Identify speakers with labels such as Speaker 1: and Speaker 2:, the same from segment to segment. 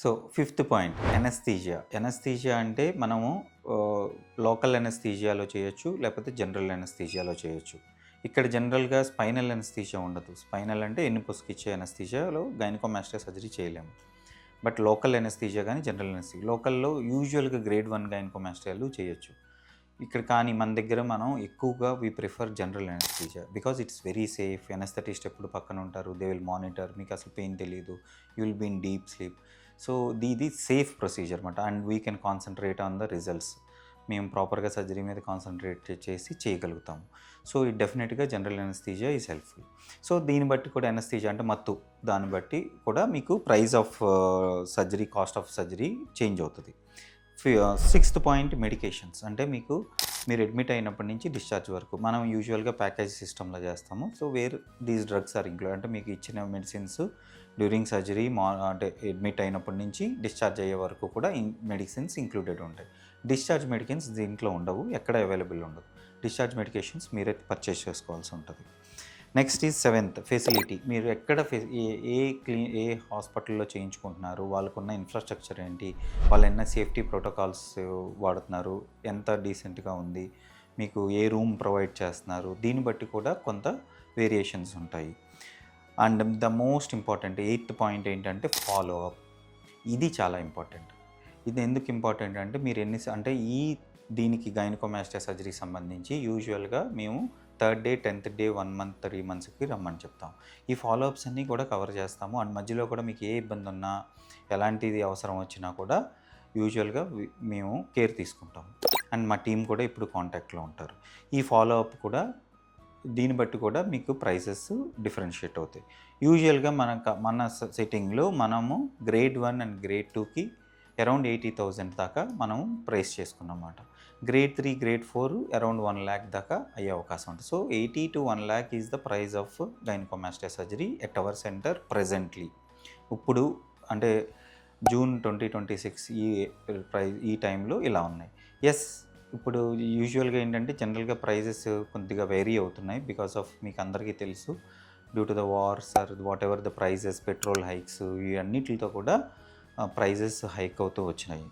Speaker 1: So fifth point anaesthesia. Anaesthesia అంటే మనము local ఎనస్థీజియాలో చేయొచ్చు, లేకపోతే జనరల్ ఎనస్థీజియాలో చేయొచ్చు. ఇక్కడ జనరల్‌గా స్పైనల్ ఎనస్థీజియా ఉండదు. స్పైనల్ అంటే వెన్నుపూసకిచ్చే ఎనస్థీజియాలో గైనకోమాస్టియా సర్జరీ చేయలేము. బట్ లోకల్ ఎనస్థీజియా గానీ, జనరల్ ఎనస్థీజియా లోకల్‌లో యూజువల్‌గా గ్రేడ్ 1 గైనకోమాస్టియాలు చేయొచ్చు. ఇక్కడ కానీ మన దగ్గర మనం ఎక్కువగా we prefer general anaesthesia because it's very safe. Anaesthetist ఎప్పుడు పక్కన ఉంటారు. They will monitor. మీకు అసలు పెయిన్ తెలీదు. You will be in deep sleep. So ఇది సేఫ్ ప్రొసీజర్ అనమాట. And we can concentrate on the results. మేము ప్రాపర్గా సర్జరీ మీద కాన్సన్ట్రేట్ చేసి చేయగలుగుతాము. సో ఇది డెఫినెట్గా జనరల్ ఎనస్థీజియా ఈజ్ హెల్ప్ఫుల్. సో దీన్ని బట్టి కూడా ఎనస్థీజియా అంటే మత్తు, దాన్ని బట్టి కూడా మీకు price of surgery, cost of surgery change అవుతుంది. Sixth point medications. అంటే మీరు అడ్మిట్ అయినప్పటి నుంచి డిశ్చార్జ్ వరకు మనం యూజువల్గా ప్యాకేజ్ సిస్టంలో చేస్తాము. So where these drugs are include. అంటే మీకు ఇచ్చిన మెడిసిన్స్ డ్యూరింగ్ సర్జరీ అంటే అడ్మిట్ అయినప్పటి నుంచి డిశ్చార్జ్ అయ్యే వరకు కూడా మెడిసిన్స్ ఇంక్లూడెడ్ ఉంటాయి. డిశ్చార్జ్ మెడిసిన్స్ దీంట్లో ఉండవు, ఎక్కడ అవైలబుల్ ఉండదు. డిశ్చార్జ్ మెడికేషన్స్ మీరే పర్చేస్ చేసుకోవాల్సి ఉంటుంది. Next is seventh facility. మీరు ఎక్కడ ఏ హాస్పిటల్లో చేయించుకుంటున్నారు, వాళ్ళకున్న ఇన్ఫ్రాస్ట్రక్చర్ ఏంటి, వాళ్ళు ఎన్న సేఫ్టీ ప్రోటోకాల్స్ వాడుతున్నారు, ఎంత డీసెంట్గా ఉంది, మీకు ఏ రూమ్ ప్రొవైడ్ చేస్తున్నారు, దీన్ని బట్టి కూడా కొంత వేరియేషన్స్ ఉంటాయి. And the most important eighth point ఏంటంటే ఫాలో అప్. ఇది చాలా ఇంపార్టెంట్. ఇది ఎందుకు ఇంపార్టెంట్ అంటే మీరు దీనికి గైనకోమాస్టియా సర్జరీకి సంబంధించి యూజువల్గా మేము 3rd day, 10th day, 1 month, 3 monthsకి రమ్మని చెప్తాం. ఈ ఫాలోఅప్స్ అన్నీ కూడా కవర్ చేస్తాము. అండ్ మధ్యలో కూడా మీకు ఏ ఇబ్బంది ఉన్నా, ఎలాంటిది అవసరం వచ్చినా కూడా యూజువల్గా మేము కేర్ తీసుకుంటాం. అండ్ మా టీం కూడా ఇప్పుడు కాంటాక్ట్లో ఉంటారు. ఈ ఫాలోఅప్ కూడా దీన్ని బట్టి కూడా మీకు ప్రైసెస్ డిఫరెన్షియేట్ అవుతాయి. యూజువల్గా మన సెట్టింగ్లో మనము గ్రేడ్ 1 అండ్ గ్రేడ్ 2కి అరౌండ్ 80,000 దాకా మనం ప్రైస్ చేసుకున్నమాట. గ్రేడ్ 3, గ్రేడ్ 4 అరౌండ్ 1 lakh దాకా అయ్యే అవకాశం ఉంటుంది. So 80 to 1 lakh is the price of gynaecomastia surgery at our centre presently. ఇప్పుడు అంటే జూన్ 2026 ఈ టైంలో ఇలా ఉన్నాయి. ఎస్, ఇప్పుడు యూజువల్గా ఏంటంటే జనరల్గా ప్రైజెస్ కొద్దిగా వేరీ అవుతున్నాయి బికాస్ ఆఫ్ మీకు అందరికీ తెలుసు due to the wars or whatever the prices, petrol hikes, ఇవన్నిటితో కూడా ప్రైజెస్ హైక్ అవుతూ వచ్చినాయి.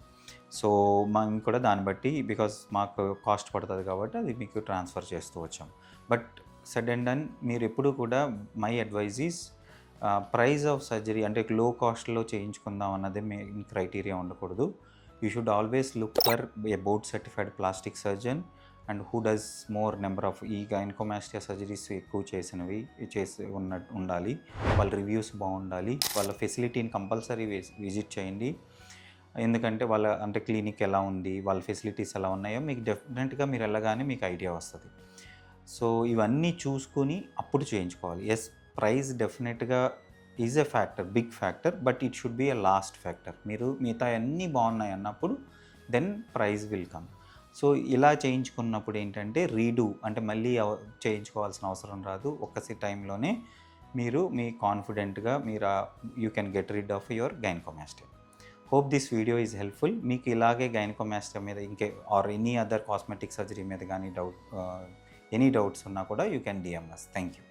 Speaker 1: సో మేము కూడా దాన్ని బట్టి బికాస్ మాకు కాస్ట్ పడుతుంది కాబట్టి అది మీకు ట్రాన్స్ఫర్ చేస్తూ వచ్చాం. బట్ సెడ్ అండ్ డన్, మీరు ఎప్పుడు కూడా my advise is prize of surgery అంటే లో కాస్ట్లో చేయించుకుందాం అన్నది మీ క్రైటీరియా ఉండకూడదు. You should always look for a board certified plastic surgeon and who does more number of ఈ గైనకోమాస్టియా సర్జరీస్ ఎక్కువ ఉండాలి. వాళ్ళ రివ్యూస్ బాగుండాలి. వాళ్ళ ఫెసిలిటీని కంపల్సరీ విజిట్ చేయండి. ఎందుకంటే వాళ్ళ క్లినిక్ ఎలా ఉంది, వాళ్ళ ఫెసిలిటీస్ ఎలా ఉన్నాయో మీకు డెఫినెట్గా మీరు వెళ్ళగానే మీకు ఐడియా వస్తుంది. సో ఇవన్నీ చూసుకుని అప్పుడు చేయించుకోవాలి. ఎస్, ప్రైస్ డెఫినెట్గా is a factor, big factor, but it should be a last factor. మీరు మిగతా అన్నీ బాగున్నాయి అన్నప్పుడు then price will come. So ఇలా చేయించుకున్నప్పుడు ఏంటంటే రీడూ అంటే మళ్ళీ చేయించుకోవాల్సిన అవసరం రాదు. ఒక్కసి టైంలోనే మీ కాన్ఫిడెంట్గా you can get rid of your gynaecomastia. Hope this video is helpful. మీకు ఇలాగే గైనకోమాస్టియా మీద or any other cosmetic surgery మీద కానీ ఎనీ డౌట్స్ ఉన్నా కూడా you can DM us. Thank you.